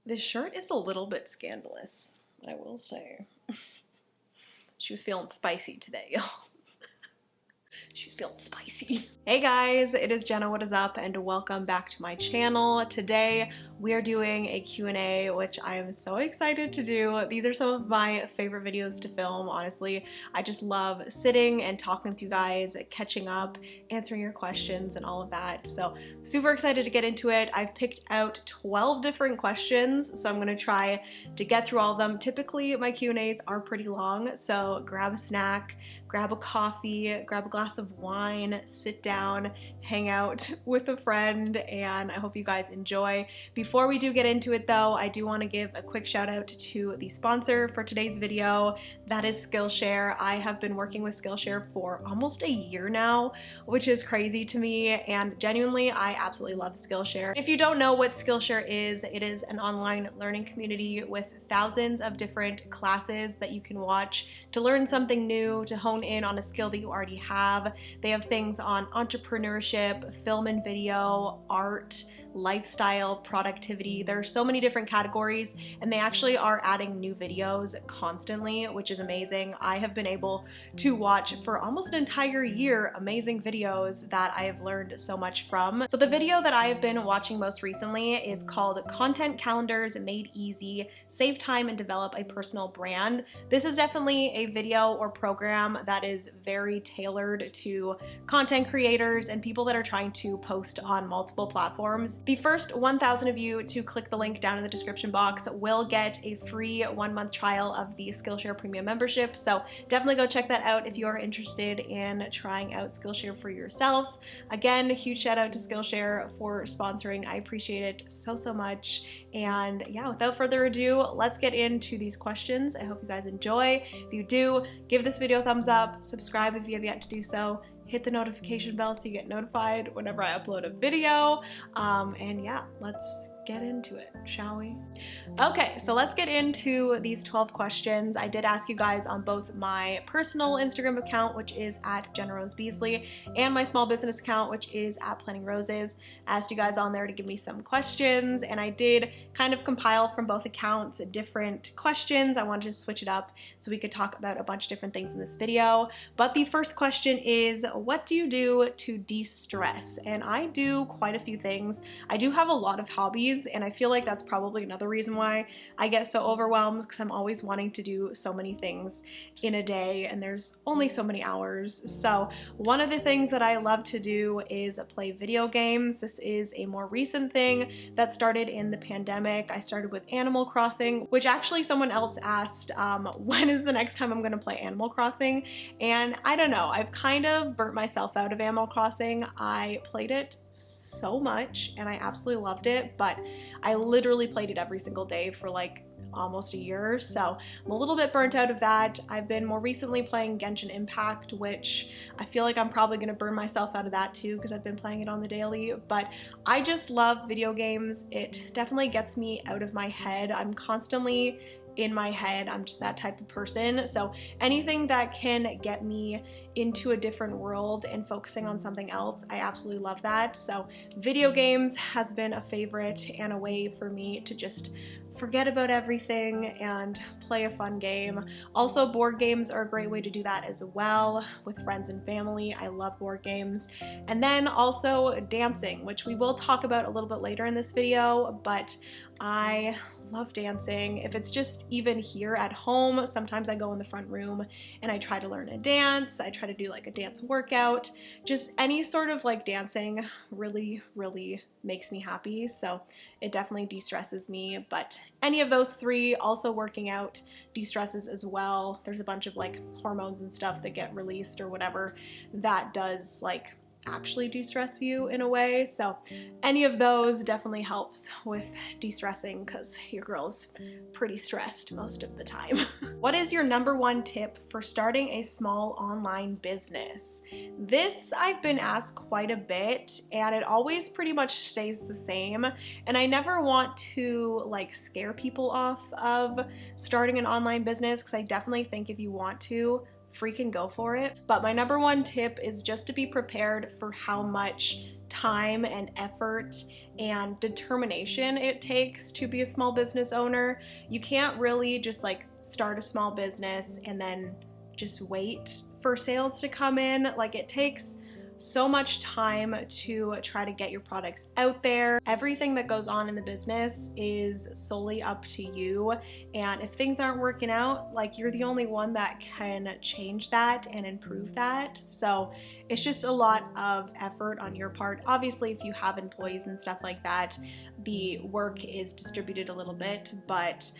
This shirt is a little bit scandalous, I will say. She was feeling spicy today, y'all. She's feeling spicy. Hey guys, it is Jenna, what is up, and welcome back to my channel. Today we are doing a Q&A, which I am so excited to do. These are some of my favorite videos to film, honestly. I just love sitting and talking with you guys, catching up, answering your questions and all of that. So super excited to get into it. I've picked out 12 different questions, so I'm gonna try to get through all of them. Typically my Q&As are pretty long, so grab a snack, grab a coffee, grab a glass of wine, sit down, hang out with a friend, and I hope you guys enjoy. Before we do get into it though, I do want to give a quick shout out to the sponsor for today's video. That is Skillshare. I have been working with Skillshare for almost a year now, which is crazy to me, and genuinely I absolutely love Skillshare. If you don't know what Skillshare is, it is an online learning community with thousands of different classes that you can watch to learn something new, to hone in on a skill that you already have. They have things on entrepreneurship, film and video, art, lifestyle, productivity. There are so many different categories, and they actually are adding new videos constantly, which is amazing. I have been able to watch for almost an entire year amazing videos that I have learned so much from. So the video that I have been watching most recently is called Content Calendars Made Easy, Save Time and Develop a Personal Brand. This is definitely a video or program that is very tailored to content creators and people that are trying to post on multiple platforms. The first 1,000 of you to click the link down in the description box will get a free 1-month trial of the Skillshare Premium membership, so definitely go check that out if you are interested in trying out Skillshare for yourself. Again, a huge shout out to Skillshare for sponsoring. I appreciate it so much. And yeah, without further ado, let's get into these questions. I hope you guys enjoy. If you do, give this video a thumbs up, subscribe if you have yet to do so, hit the notification bell so you get notified whenever I upload a video. And yeah, let's get into it, shall we? Okay, so let's get into these 12 questions. I did ask you guys on both my personal Instagram account, which is at Jenna Rose Beasley, and my small business account, which is at Planning Roses. I asked you guys on there to give me some questions, and I did kind of compile from both accounts different questions. I wanted to switch it up so we could talk about a bunch of different things in this video. But the first question is, what do you do to de-stress? And I do quite a few things. I do have a lot of hobbies, and I feel like that's probably another reason why I get so overwhelmed, because I'm always wanting to do so many things in a day and there's only so many hours. So one of the things that I love to do is play video games. This is a more recent thing that started in the pandemic. I started with Animal Crossing, which actually someone else asked, when is the next time I'm gonna play Animal Crossing? And I don't know, I've kind of burnt myself out of Animal Crossing. I played it so much and I absolutely loved it, but I literally played it every single day for like almost a year, so I'm a little bit burnt out of that. I've been more recently playing Genshin Impact, which I feel like I'm probably gonna burn myself out of that too because I've been playing it on the daily, but I just love video games. It definitely gets me out of my head. I'm constantly in my head. I'm just that type of person. So anything that can get me into a different world and focusing on something else, I absolutely love that. So video games has been a favorite and a way for me to just forget about everything and play a fun game. Also, board games are a great way to do that as well with friends and family. I love board games. And then also dancing, which we will talk about a little bit later in this video, but I love dancing. If it's just even here at home, sometimes I go in the front room and I try to learn a dance. I try to do like a dance workout. Just any sort of like dancing really makes me happy. So it definitely de-stresses me. But any of those three, also working out, de-stresses as well. There's a bunch of like hormones and stuff that get released or whatever that does like actually de-stress you in a way. So any of those definitely helps with de-stressing because your girl's pretty stressed most of the time. What is your #1 tip for starting a small online business? This I've been asked quite a bit and it always pretty much stays the same, and I never want to like scare people off of starting an online business because I definitely think if you want to, freaking go for it. But my number one tip is just to be prepared for how much time and effort and determination it takes to be a small business owner. You can't really just like start a small business and then just wait for sales to come in. Like, it takes so much time to try to get your products out there. Everything that goes on in the business is solely up to you, and if things aren't working out, like, you're the only one that can change that and improve that. So it's just a lot of effort on your part. Obviously, if you have employees and stuff like that, the work is distributed a little bit, but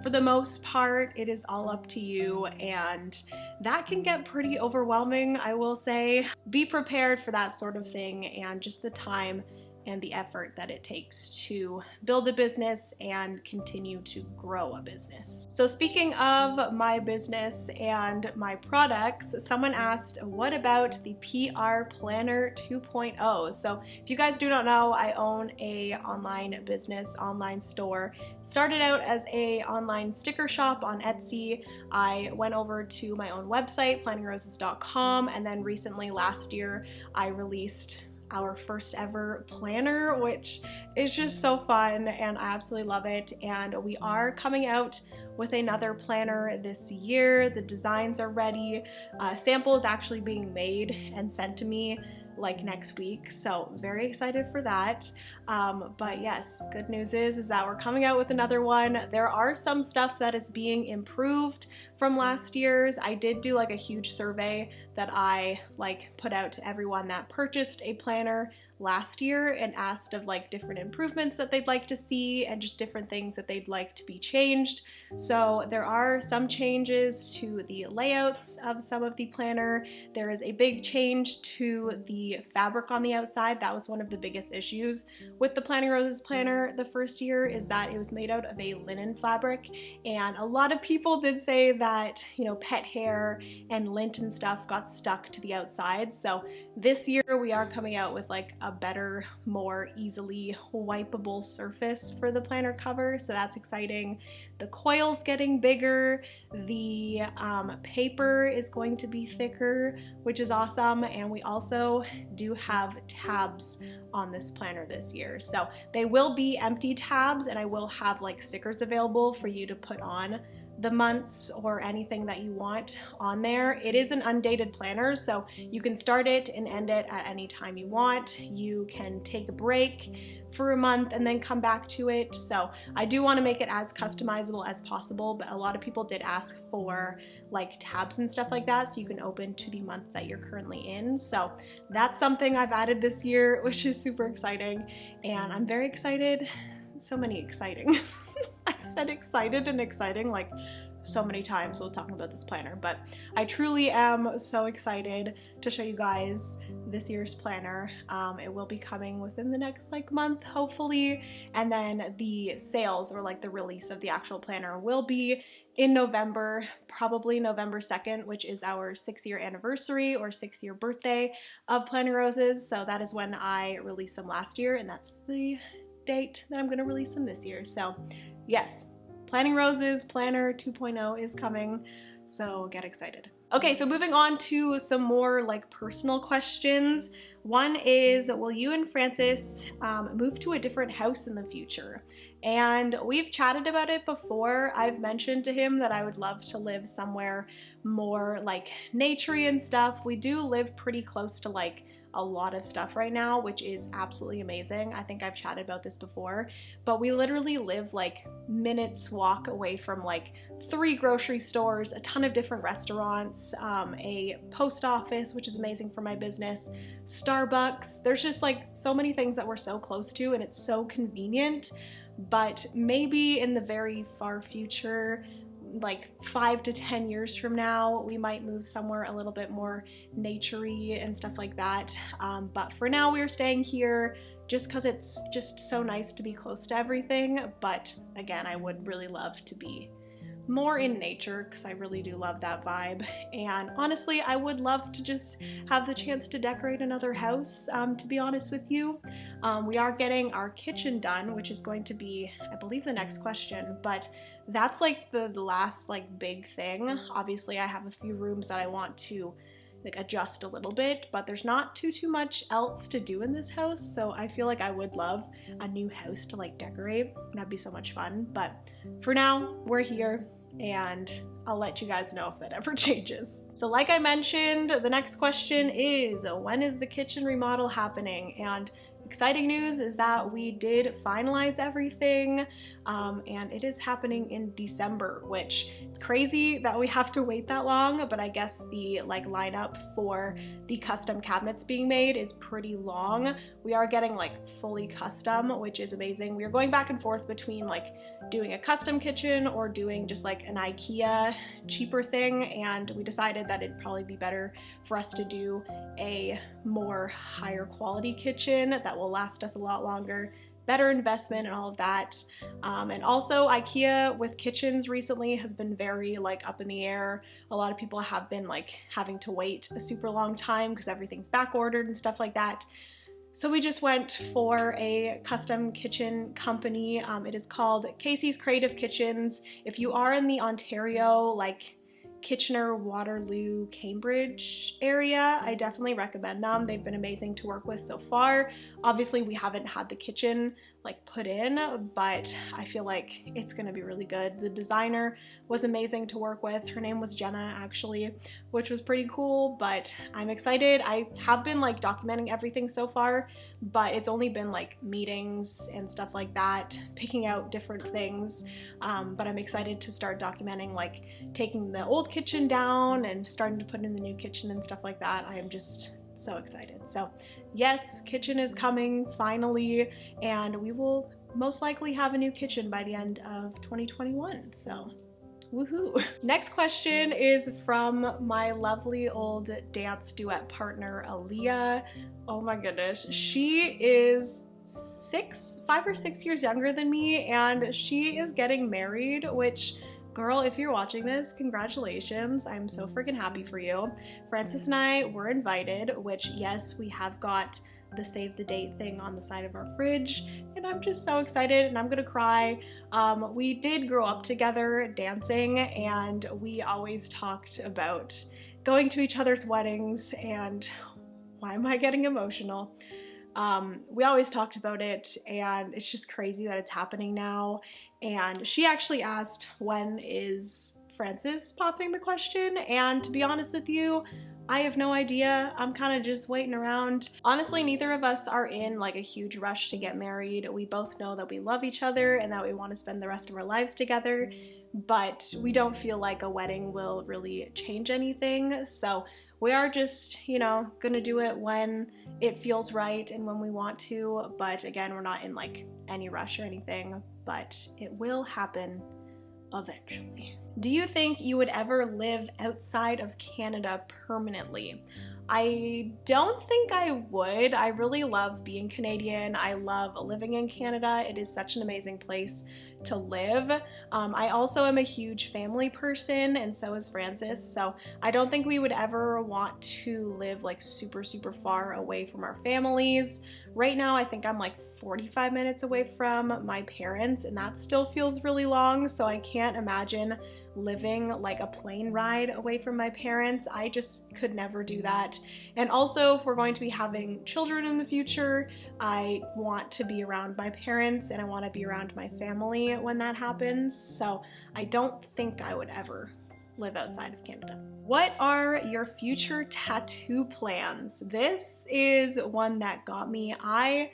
for the most part, it is all up to you, and that can get pretty overwhelming, I will say. Be prepared for that sort of thing and just the time and the effort that it takes to build a business and continue to grow a business. So speaking of my business and my products, someone asked, what about the PR Planner 2.0? So if you guys do not know, I own a online business, online store. Started out as a online sticker shop on Etsy. I went over to my own website, planningroses.com, and then recently last year I released our first ever planner, which is just so fun and I absolutely love it. And we are coming out with another planner this year. The designs are ready. Sample is actually being made and sent to me like next week, so very excited for that. But yes, good news is that we're coming out with another one. There are some stuff that is being improved from last year's. I did do like a huge survey that I like put out to everyone that purchased a planner last year and asked of like different improvements that they'd like to see and just different things that they'd like to be changed. So there are some changes to the layouts of some of the planner. There is a big change to the fabric on the outside. That was one of the biggest issues with the Planning Roses planner the first year, is that it was made out of a linen fabric, and a lot of people did say that, you know, pet hair and lint and stuff got stuck to the outside. So this year we are coming out with like a better, more easily wipeable surface for the planner cover, so that's exciting. The coil's getting bigger, the paper is going to be thicker, which is awesome, and we also do have tabs on this planner this year. So they will be empty tabs, and I will have like stickers available for you to put on the months or anything that you want on there. It is an undated planner, so you can start it and end it at any time you want. You can take a break for a month and then come back to it. So I do want to make it as customizable as possible, but a lot of people did ask for like tabs and stuff like that, so you can open to the month that you're currently in. So that's something I've added this year, which is super exciting, and I'm very excited. So many exciting. I said excited and exciting like so many times while talking about this planner, but I truly am so excited to show you guys this year's planner. It will be coming within the next like month, hopefully, and then the sales or like the release of the actual planner will be in November, probably November 2nd, which is our 6-year anniversary or 6-year birthday of Planning Roses. So that is when I released them last year, and that's the date that I'm going to release them this year. So yes, Planning Roses Planner 2.0 is coming, so get excited. Okay, so moving on to some more like personal questions. One is, will you and Francis move to a different house in the future? And we've chatted about it before. I've mentioned to him that I would love to live somewhere more like naturey and stuff. We do live pretty close to like a lot of stuff right now, which is absolutely amazing. I think I've chatted about this before, but we literally live like minutes walk away from like 3 grocery stores, a ton of different restaurants, a post office, which is amazing for my business, Starbucks. There's just like so many things that we're so close to, and it's so convenient. But maybe in the very far future, like 5 to 10 years from now, we might move somewhere a little bit more naturey and stuff like that. But for now, we're staying here just because it's just so nice to be close to everything. But again, I would really love to be more in nature because I really do love that vibe. And honestly, I would love to just have the chance to decorate another house, to be honest with you. We are getting our kitchen done, which is going to be, I believe, the next question, but that's like the last like big thing. Obviously, I have a few rooms that I want to like adjust a little bit, but there's not too much else to do in this house, so I feel like I would love a new house to like decorate. That'd be so much fun. But for now, we're here, and I'll let you guys know if that ever changes. So like I mentioned, the next question is, when is the kitchen remodel happening? And exciting news is that we did finalize everything, and it is happening in December, which it's crazy that we have to wait that long, but I guess the like lineup for the custom cabinets being made is pretty long. We are getting like fully custom, which is amazing. We are going back and forth between like doing a custom kitchen or doing just like an IKEA cheaper thing, and we decided that it'd probably be better for us to do a more higher quality kitchen that will last us a lot longer, better investment and all of that. And also IKEA with kitchens recently has been very like up in the air. A lot of people have been like having to wait a super long time because everything's back ordered and stuff like that. So we just went for a custom kitchen company. It is called Casey's Creative Kitchens. If you are in the Ontario, like Kitchener, Waterloo, Cambridge area, I definitely recommend them. They've been amazing to work with so far. Obviously, we haven't had the kitchen like put in, but I feel like it's gonna be really good. The designer was amazing to work with. Her name was Jenna, actually, which was pretty cool, but I'm excited. I have been like documenting everything so far, but it's only been like meetings and stuff like that, picking out different things. But I'm excited to start documenting like taking the old kitchen down and starting to put in the new kitchen and stuff like that. I am just so excited. So yes, kitchen is coming finally, and we will most likely have a new kitchen by the end of 2021. So woohoo. Next question is from my lovely old dance duet partner, Aaliyah. Oh my goodness. She is 5 or 6 years younger than me, and she is getting married, which, girl, if you're watching this, congratulations. I'm so freaking happy for you. Francis and I were invited, which, yes, we have got the save the date thing on the side of our fridge, and I'm just so excited and I'm gonna cry. We did grow up together dancing, and we always talked about going to each other's weddings, and why am I getting emotional? We always talked about it, and it's just crazy that it's happening now. And she actually asked, when is Francis popping the question? And to be honest with you, I have no idea. I'm kind of just waiting around. Honestly, neither of us are in like a huge rush to get married. We both know that we love each other and that we want to spend the rest of our lives together, but we don't feel like a wedding will really change anything. So we are just, you know, gonna do it when it feels right and when we want to. But again, we're not in like any rush or anything, but it will happen eventually. Do you think you would ever live outside of Canada permanently? I don't think I would. I really love being Canadian. I love living in Canada. It is such an amazing place to live. I also am a huge family person, and so is Francis, so I don't think we would ever want to live like super far away from our families. Right now I think I'm like 45 minutes away from my parents, and that still feels really long, so I can't imagine living like a plane ride away from my parents. I just could never do that. And also, if we're going to be having children in the future, I want to be around my parents and I want to be around my family when that happens. So I don't think I would ever live outside of Canada. What are your future tattoo plans? This is one that got me. I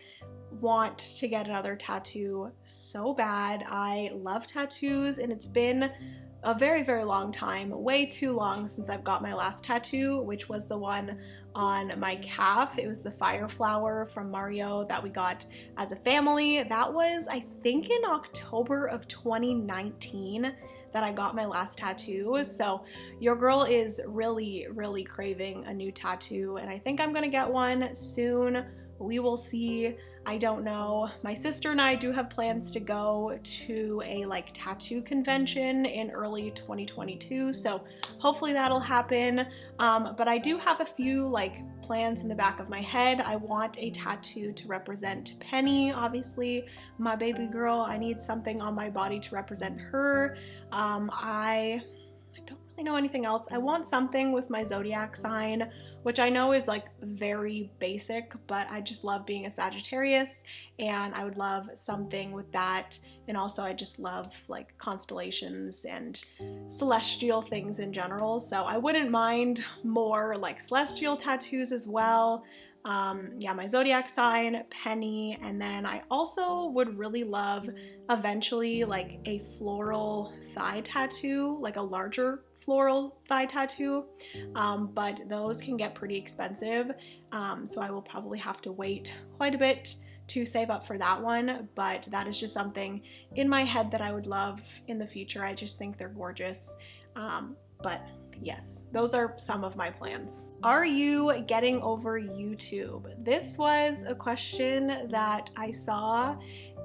want to get another tattoo so bad. I love tattoos, and it's been a very long time, way too long since I've got my last tattoo, which was the one on my calf. It was the fire flower from Mario that we got as a family. That was, I think, in October of 2019 that I got my last tattoo. So your girl is really craving a new tattoo, and I think I'm gonna get one soon. We will see. I don't know. My sister and I do have plans to go to a like tattoo convention in early 2022, so hopefully that'll happen. But I do have a few like plans in the back of my head. I want a tattoo to represent Penny, obviously, my baby girl. I need something on my body to represent her. I don't really know anything else. I want something with my zodiac sign, which I know is like very basic, but I just love being a Sagittarius, and I would love something with that. And also I just love like constellations and celestial things in general, so I wouldn't mind more like celestial tattoos as well. Yeah, my zodiac sign, Penny, and then I also would really love eventually like a floral thigh tattoo, like a larger floral thigh tattoo, but those can get pretty expensive, so I will probably have to wait quite a bit to save up for that one, but that is just something in my head that I would love in the future. I just think they're gorgeous. But yes, those are some of my plans. Are you getting over YouTube? This was a question that I saw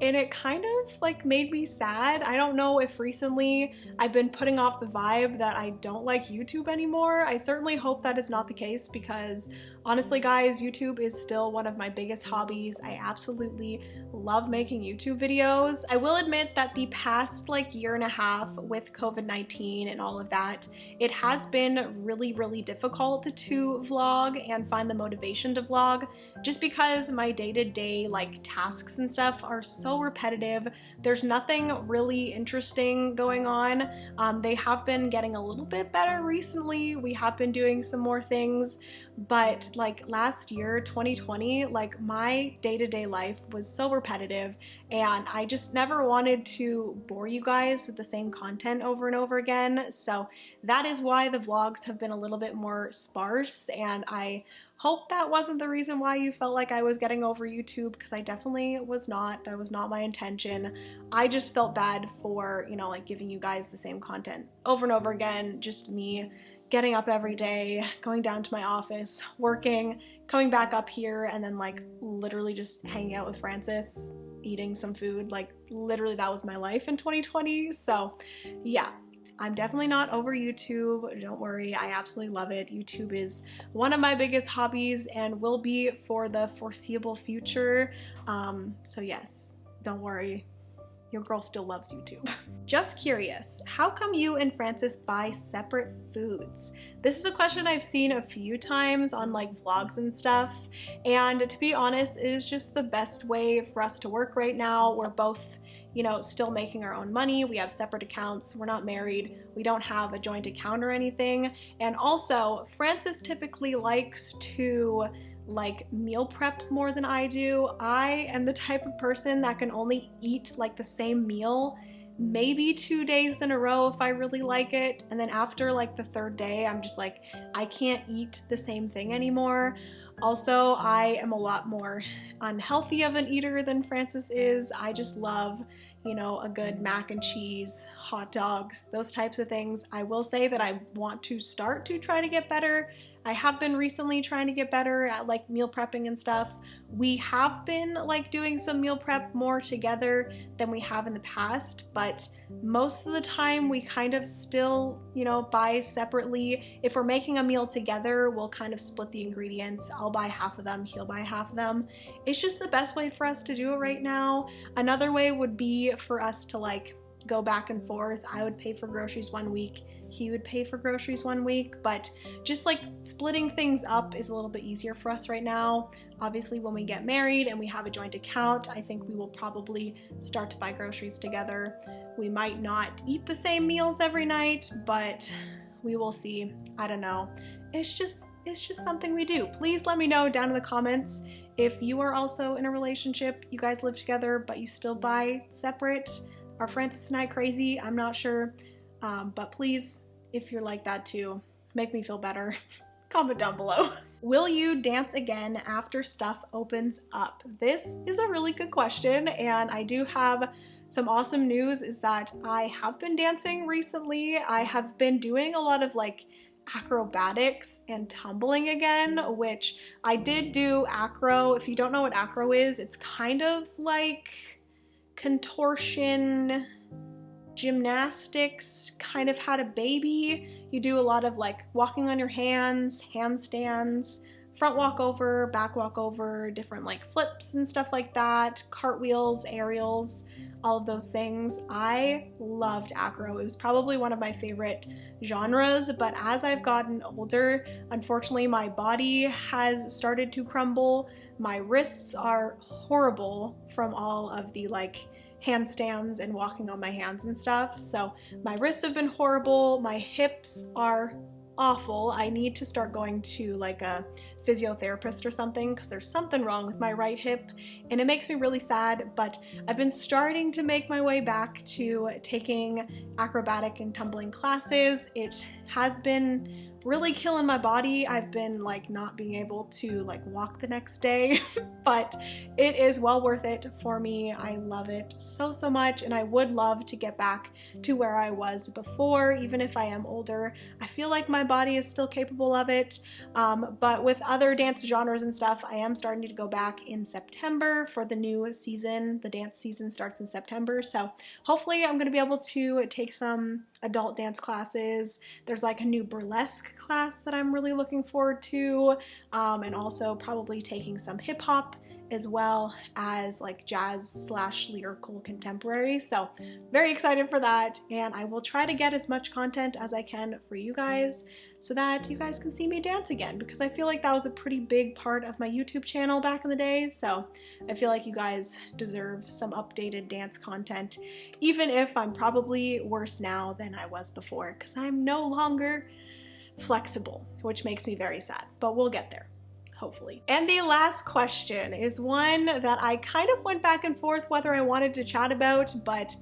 and it kind of like made me sad. I don't know if recently I've been putting off the vibe that I don't like YouTube anymore. I certainly hope that is not the case, because honestly guys, YouTube is still one of my biggest hobbies. I absolutely love making YouTube videos. I will admit that the past like year and a half with COVID-19 and all of that, it has been really difficult to vlog and find the motivation to vlog, just because my day-to-day like tasks and stuff are so repetitive. There's nothing really interesting going on. They have been getting a little bit better recently. We have been doing some more things, but like last year, 2020, like my day-to-day life was so repetitive, and I just never wanted to bore you guys with the same content over and over again. So that is why the vlogs have been a little bit more sparse, and I hope that wasn't the reason why you felt like I was getting over YouTube, because I definitely was not. That was not my intention. I just felt bad for, you know, like giving you guys the same content over and over again, just me getting up every day, going down to my office, working, coming back up here, and then like literally just hanging out with Francis, eating some food. Like literally that was my life in 2020. So yeah, I'm definitely not over YouTube. Don't worry, I absolutely love it. YouTube is one of my biggest hobbies and will be for the foreseeable future. So yes, don't worry. Your girl still loves YouTube. Just curious, how come you and Francis buy separate foods? This is a question I've seen a few times on like vlogs and stuff, and to be honest, it is just the best way for us to work right now. We're both, you know, still making our own money. We have separate accounts. We're not married. We don't have a joint account or anything. And also, Francis typically likes to like meal prep more than I do. I am the type of person that can only eat like the same meal maybe 2 days in a row if I really like it, and then after like the third day I'm just like, I can't eat the same thing anymore. Also, I am a lot more unhealthy of an eater than Francis is. I just love, you know, a good mac and cheese, hot dogs, those types of things. I will say that I want to start to try to get better. I have been recently trying to get better at like meal prepping and stuff. We have been like doing some meal prep more together than we have in the past, but most of the time we kind of still, you know, buy separately. If we're making a meal together, we'll kind of split the ingredients. I'll buy half of them, he'll buy half of them. It's just the best way for us to do it right now. Another way would be for us to like go back and forth. I would pay for groceries one week, he would pay for groceries one week, but just like splitting things up is a little bit easier for us right now. Obviously, when we get married and we have a joint account, I think we will probably start to buy groceries together. We might not eat the same meals every night, but we will see. I don't know. It's just something we do. Please let me know down in the comments if you are also in a relationship, you guys live together, but you still buy separate. Are Francis and I crazy? I'm not sure. But please, if you're like that too, make me feel better. Comment down below. Will you dance again after stuff opens up? This is a really good question, and I do have some awesome news, is that I have been dancing recently. I have been doing a lot of like acrobatics and tumbling again, which I did do acro. If you don't know what acro is, it's kind of like contortion gymnastics, kind of had a baby. You do a lot of like walking on your hands, handstands, front walk over, back walk over, different like flips and stuff like that, cartwheels, aerials, all of those things. I loved acro. It was probably one of my favorite genres, but as I've gotten older, unfortunately my body has started to crumble. My wrists are horrible from all of the like handstands and walking on my hands and stuff. So my wrists have been horrible. My hips are awful. I need to start going to like a physiotherapist or something because there's something wrong with my right hip and it makes me really sad, but I've been starting to make my way back to taking acrobatic and tumbling classes. It has been really killing my body. I've been like not being able to like walk the next day, but it is well worth it for me. I love it so much, and I would love to get back to where I was before. Even if I am older, I feel like my body is still capable of it. But with other dance genres and stuff, I am starting to go back in September for the new season. The dance season starts in September, so hopefully I'm going to be able to take some adult dance classes. There's like a new burlesque class that I'm really looking forward to, and also probably taking some hip hop as well as like jazz / lyrical contemporary. So very excited for that, and I will try to get as much content as I can for you guys so that you guys can see me dance again, because I feel like that was a pretty big part of my YouTube channel back in the day. So I feel like you guys deserve some updated dance content, even if I'm probably worse now than I was before, because I'm no longer flexible, which makes me very sad, but we'll get there, hopefully. And the last question is one that I kind of went back and forth whether I wanted to chat about, but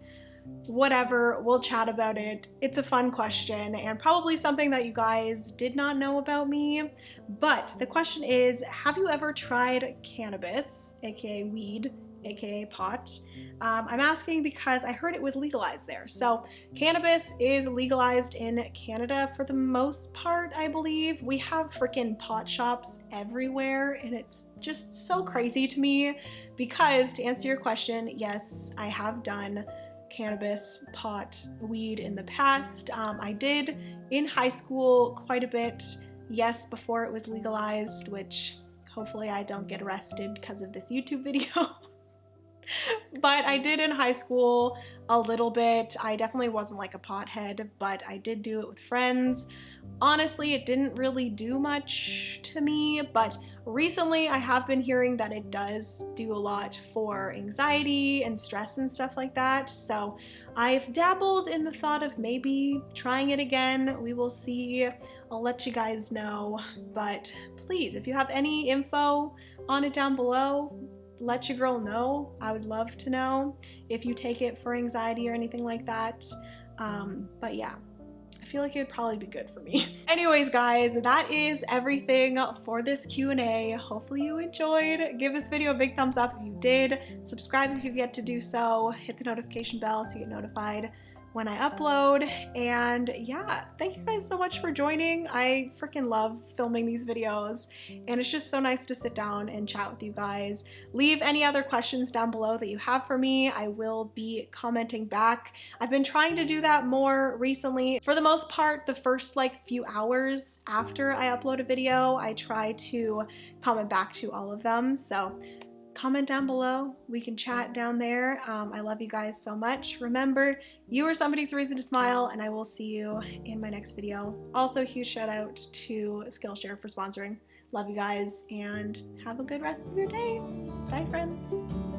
whatever, we'll chat about it. It's a fun question and probably something that you guys did not know about me. But the question is, have you ever tried cannabis, aka weed, aka pot? I'm asking because I heard it was legalized there. So cannabis is legalized in Canada for the most part, I believe. We have freaking pot shops everywhere, and it's just so crazy to me because, to answer your question, yes, I have done cannabis, pot, weed in the past. I did in high school quite a bit, yes, before it was legalized, which hopefully I don't get arrested because of this YouTube video. But I did in high school a little bit. I definitely wasn't like a pothead, but I did do it with friends. Honestly, it didn't really do much to me, but recently I have been hearing that it does do a lot for anxiety and stress and stuff like that. So I've dabbled in the thought of maybe trying it again. We will see. I'll let you guys know. But please, if you have any info on it down below, let your girl know. I would love to know if you take it for anxiety or anything like that. But yeah, I feel like it would probably be good for me. Anyways, guys, that is everything for this Q&A. Hopefully you enjoyed. Give this video a big thumbs up if you did. Subscribe if you've yet to do so. Hit the notification bell so you get notified when I upload. And yeah, thank you guys so much for joining. I freaking love filming these videos, and it's just so nice to sit down and chat with you guys. Leave any other questions down below that you have for me. I will be commenting back. I've been trying to do that more recently. For the most part, the first like few hours after I upload a video, I try to comment back to all of them. So comment down below. We can chat down there. I love you guys so much. Remember, you are somebody's reason to smile, and I will see you in my next video. Also, huge shout out to Skillshare for sponsoring. Love you guys, and have a good rest of your day. Bye, friends.